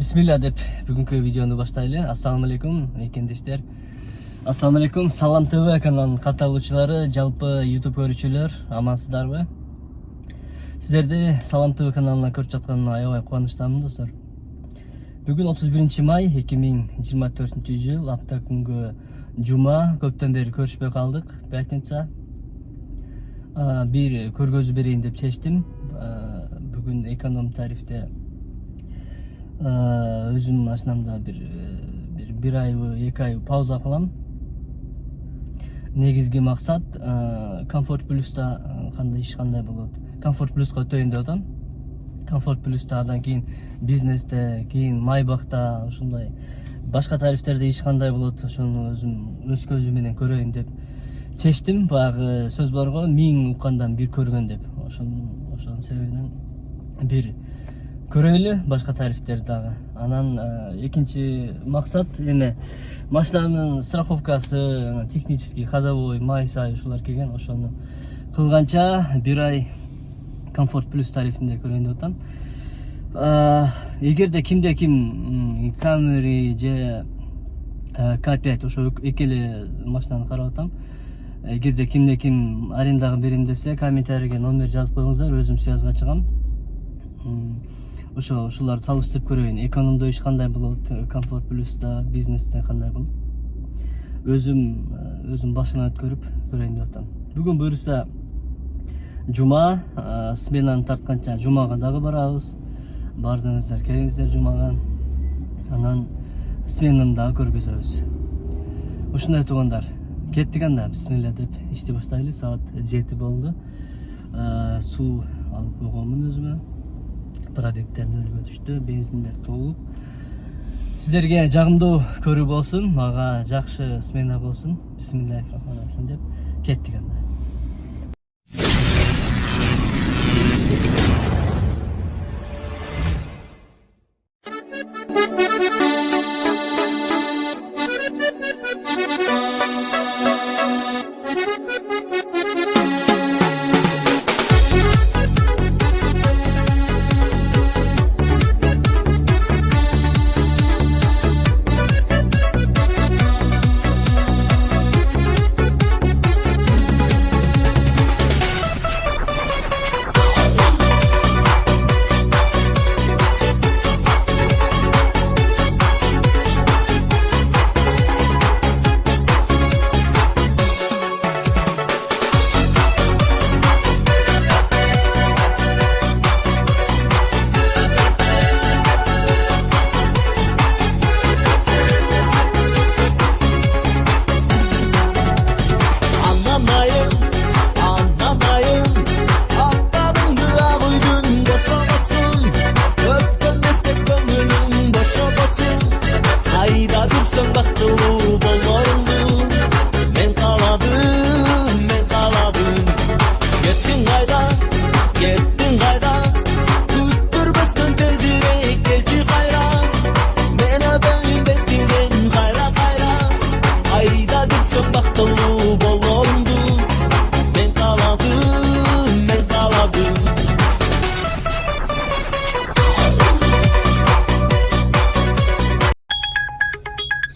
Бисмилля деп бүгүнкү видеону баштайлы. Ассаламу алейкум, экендештер. Ассаламу алейкум, Салам ТВ каналынын катталуучулары, жалпы YouTube көрүүчүлөр, амансыздарбы? Сиздерди Салам ТВ каналына көрүп жатканыма аябай кубанычтамын, достор. Бүгүн 31 май 2024 жыл, апта күнгө жума, көптөн бери көрүшпөй калдык, пятница. Бир көргөзүү берейин деп чечтим. Бүгүн эконом тарифте өзүм ашынамда бир айбы, 2 ай пауза кылам. Негизги максат Комфорт Плюста кандай иш кандай болот. Комфорт Плюска өтөйүн деп атам. Комфорт Плюста андан кийин бизнесте, кийин Майбахта, ушундай башка тарифтерде иш кандай болот, ошону өзүм өз көзүм менен көрөйүн деп чечтим. Баягы сөз барго, 1000 уккандан бир көргөн деп. Ошонун себебинен бир көрөлү башка тарифтерди дагы. Анан экинчи максат эме машинанын страховкасы, технический, ходовой, май-сай ушулар келген, ошону кылганча бир ай Комфорт Плюс тарифинде көрөйүн деп атам. Эгерде кимде ким Camry же K5 ошо экели машинаны карап атам. Эгерде кимде ким арендага берем десе, комментарийге номер жазып коюңуздар, өзүм связга чыгам. Ушуларды салыштырып көрөйүн. Экономдо иш кандай болот, Комфорт Плюста, бизнесте кандай болот. Өзүм башынан өткөрүп көрөйүн деп атам. Бүгүн буюрса жума, сменаны тартканча жумага дагы барабыз. Бардыңыздар, келиңиздер жумага. Анан сменаны дагы көргөзөбүз. Ушундай туугандар. Кеттик анда, бисмилля деп ишти баштайлы. Саат 7 болду. Суу алып койгонмун өзүмө. Пробегттер нөлгө түштү, бензиндер толук. Сиздерге жагымдуу көрүү болсун, мага жакшы смена болсун. Бисмиллахиррахманиррахим деп кеттик анда.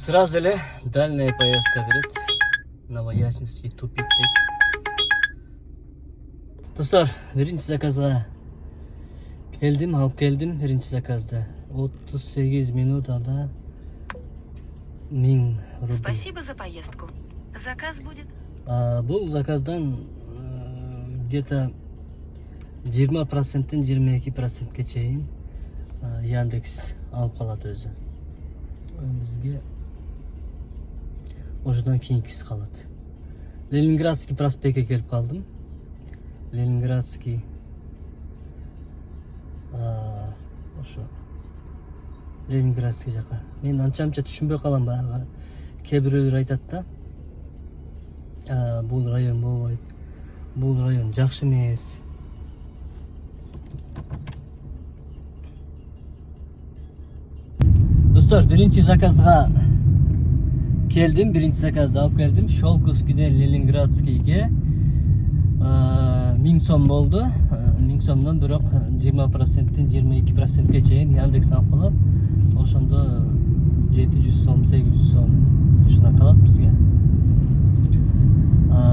Сразу эле дальняя поездка берет. Новоясенский тупик. Достор, биринчи заказга алып келдим биринчи заказды. 38 минутада 1000 рубль. Спасибо за поездку. Заказ будет? Бул заказдан где-то 20%-тен 22%ке чейин Яндекс алып калат өзү. Бизге ошондон кийинкиси калат. Ленинградский проспектке келип калдым. Ленинградский ошо Ленинградский жака. Мен анча-мынча түшүнбөй калам баягы. Кээ бирөөлөр айтат да, бул район болбойт. Бул район жакшы эмес. Достор, биринчи заказга келдим, биринчи заказды алып келдим. Шолковскийден Ленинградскийге 1000 сом болду. 1000 сомдон бирок 20%-тен 22%ке чейин Яндекс алып калат. ошондо 700 сом 800 сом ушундай калат бизге.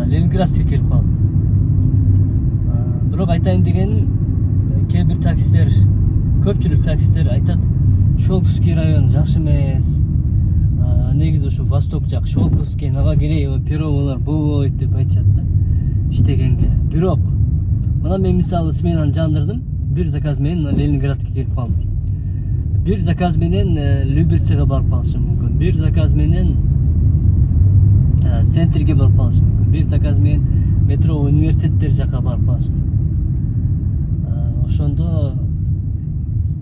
Ленинградке келип калдым. Бирок айтайын дегеним, кээ бир таксилер, көпчүлүк таксилер айтат, Шолковский район жакшы эмес. Негизи ушу Восток жак, Шолковский, Новогиреево, Пероволор болбойт деп айтышат да иштегенге. Бирок мына мен мисалы сменаны жандырдым, бир заказ менен Ленинградке келип калдым. Бир заказ менен Люберцеге барып калышым мүмкүн. Бир заказ менен центрге барып калышым мүмкүн. Бир заказ менен метро университеттер жака барып калышым мүмкүн. Ошондо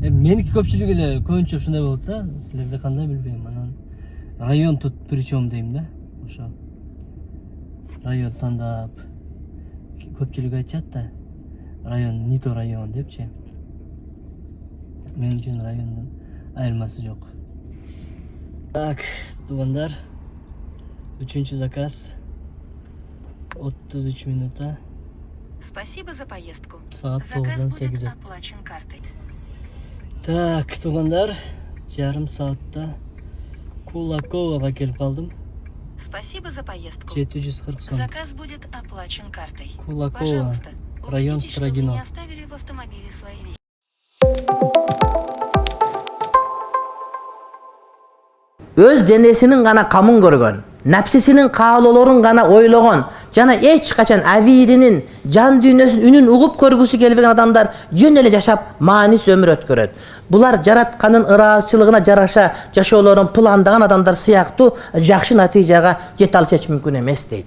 меники көпчүлүк эле көбүнчө ушундай болот да. Силерде кандай билбейм. Анан район тут причем дейм да. Ошо район тандап көпчүлүк айтышат да. Район не то район депчи. Мен үчүн райондун айырмасы жок. Так, туугандар. 3-чү заказ. 33 минута. Спасибо за поездку. Саат Заказ 9-дан будет 8. оплачен картой. Так, туугандар. Жарым саатта Кулаковага келип калдым. Спасибо за поездку. 740 сом. Заказ будет оплачен картой. Кулакова, Пожалуйста, район убедитесь, что вы Строгино. не оставили в автомобиле свои вещи. Өз денесinin гана камын көргөн, напсисinin каалоолорун гана ойлогон жана эч качан авиринин жан дүйнөсүнүн үнүн угуп көргүсү келбеген адамдар жөн эле жашап маанис өмүр өткөрөт. Булар жаратканын ыраазычылыгына жараша жашоолорун пландаган адамдар сыяктуу жакшы натыйжага жете алышы эч мүмкүн эмес дейт.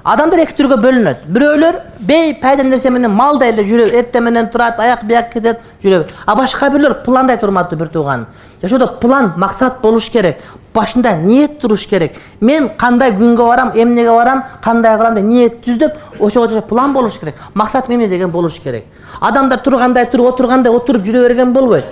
Адамдар эки түргө бөлүнөт. Бирөөлөр бей пайда нерсе менен малдай эле жүрөп, эртең менен турат, аяк бияк кетет, жүрөп. А башка бирлер пландай турматтуу бир тууган. Жашоодо план, максат болуш керек. Башында ниет туруш керек. Мен кандай күнгө барам, эмнеге барам, кандай кылам деп ниет түздөп, ошого план болуш керек. Максат эмне деген болуш керек. Адамдар тургандай туруп, отургандай отуруп жүрө берген болбойт.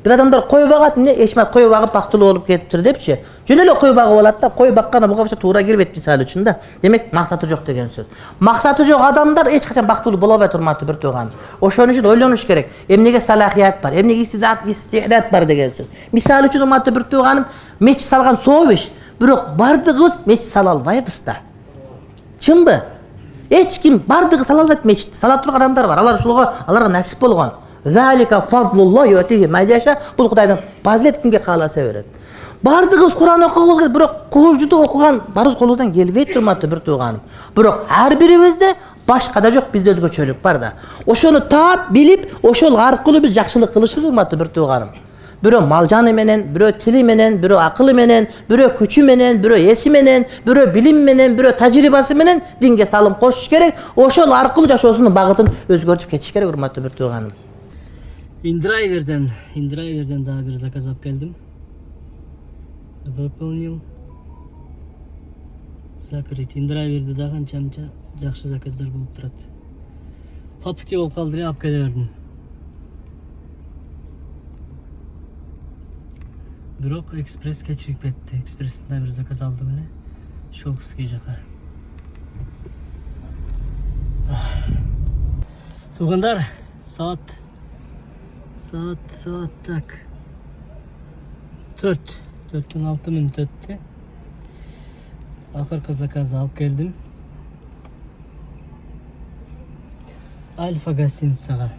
Бир адамдар кой багат, эмне эшмат кой багып бактылуу болуп кетиптир депчи. Жөн эле кой багып алат да, кой баккана буга туура келбейт мисалы үчүн да. Демек максаты жок деген сөз. Максаты жок адамдар эч качан бактылуу боло албай турмактуу бир тууган. Ошон үчүн ойлонуш керек. Эмнеге салахият бар, эмнеге истидат бар деген сөз. Мисалы үчүн урматтуу бир тууганым, мечит салган сообиш, бирок бардыгыбыз мечит сала албайбыз да. Чынбы? Эч ким бардыгы сала албайт мечит. Сала турган адамдар бар. Алар ушулга, аларга насип болгон. Залика фазлуллах юатихи майдаша. Бул Кудайдын фазилет кимге кааласа берет. Бардыгыбыз Куран окугубуз керек, бирок куулжуду окуган барыбыз колубуздан келбейт турматтуу бир тууганым. Бирок ар бирибизде башка да жок, бизде өзгөчөлүк бар да. Ошону таап, билип, ошол аркылуу биз жакшылык кылышыбыз турматтуу бир тууганым. Бирөө мал жаны менен, бирөө тили менен, бирөө акылы менен, бирөө күчү менен, бирөө эси менен, бирөө билим менен, бирөө тажрыйбасы менен динге салым кошуш керек. Ошол аркылуу жашоосунун багытын өзгөртүп кетиш керек, урматтуу бир тууганым. Индрайверден дагы бир заказ алып келдим. Выполнил. Закрыть. Индрайверде дагы анча-мынча жакшы заказдар болуп турат. По пути болуп калды, алып келе бердим. Бирок экспресс кечигип кетти. Экспресстен бир заказ алдым эле. Шолковский жака. Туугандар, саат так. 4'ten 6 minut öttü. Akırkı zakazı alıp geldim. Alfa Gasim sağa.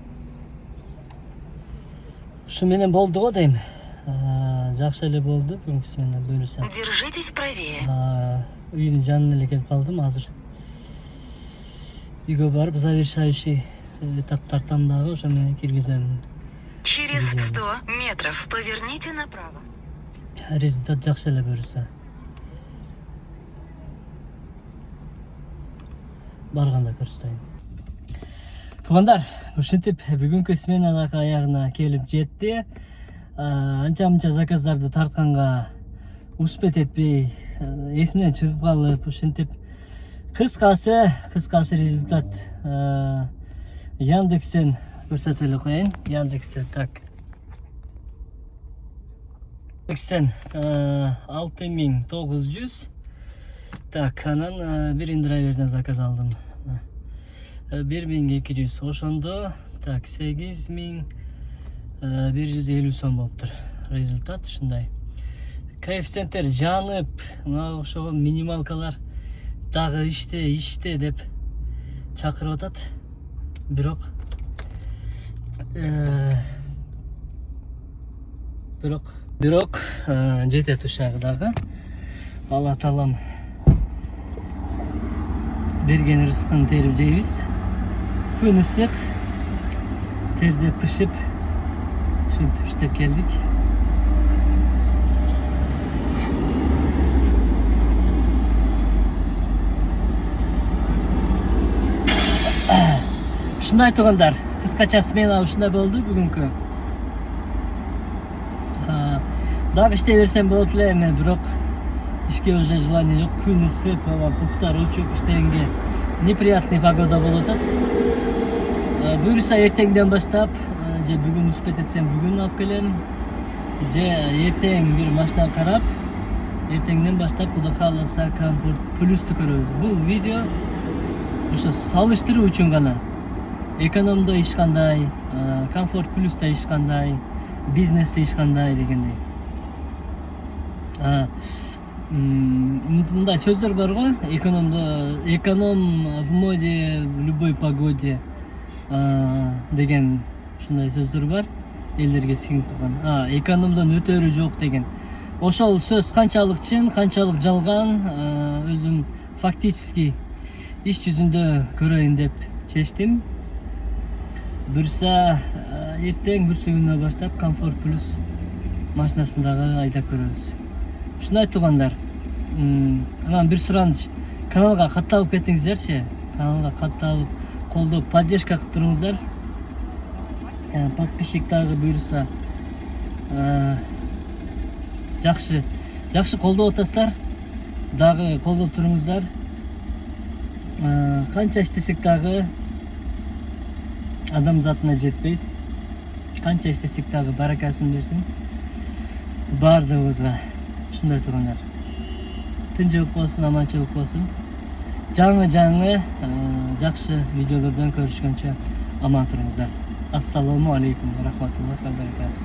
Şu menen boldu go deyim. Жакшы эле болду, бүгүнкүсү менен бөлүсөм. Держитесь правее. Үйдүн жанына эле келип калдым азыр. Үйгө барып завершающий этаптардан дагы ошо менен киргизем. Через 100 метров поверните направо. Результат жакшы эле берсе. Барганда көрсөтөйүн. Туугандар, ушинтип бүгүнкү смена дагы аягына келип жетти. Анча-мынча заказдарды тартканга успет этпей, эсимден чыгып калып, ушинтип кыскасы результат Яндекстен көрсөтүп эле коеюн. Яндексте так. Яндекстен 6900. Так, анан бир индрайверден заказ алдым. 1200. Ошондо так 8150 сом болуптур. результат ушундай. Коэффициенттер жанып, мына ошого минималкалар дагы иште деп чакырып атат. Бирок жетет ушагы дагы. Алла таалам берген рызкын терип жейбиз. Күн ысык, терде пышып, ушинтип иштеп келдик. Ушундай туугандар, кыскача смена ушундай болду бүгүнкү. Дагы иштей берсем болот эле, эми бирок ишке уже желание жок. Күн ысык, буктар учуп иштегенге неприятный погода болуп атат. Буюрса эртеңден баштап, же бүгүн успеть этсем бүгүн алып келем, же эртең бир машина карап, эртеңден баштап Кудай кааласа Comfort Plus'ту көрөбүз. Бул видео ошо салыштыруу үчүн гана. Экономдо иш кандай, Comfort Plus'та иш кандай, бизнесте иш кандай дегендей. Мындай сөздөр бар го, эконом в моде в любой погоде деген ушундай сөздөр бар. Элдерге сиңип калган. Экономдон өтөрү жок деген. Ошол сөз канчалык чын, канчалык жалган, өзүм фактически иш жүзүндө көрөйүн деп чечтим. Буюрса эртең бүрсү күнүнөн баштап Comfort Plus машинасындагы айдап көрөбүз. Ушундай туугандар. Анан бир сураныч. Каналга катталып кетиңиздерчи. Каналга катталып, колдоп, поддержка кылып туруңуздар. Подписчик дагы буюрса жакшы колдоп атасыздар. Дагы колдоп туруңуздар. Канча иштесек дагы адам затына жетпейт. Канча иштесек дагы баракасын берсин бардыгыбызга. Ушундай туугандар. Тынчылык болсун, аманчылык болсун. Жаңы жакшы видеолордон көрүшкөнчө аман туруңуздар. Ассаламу алейкум ва рахматуллахи ва баракатух.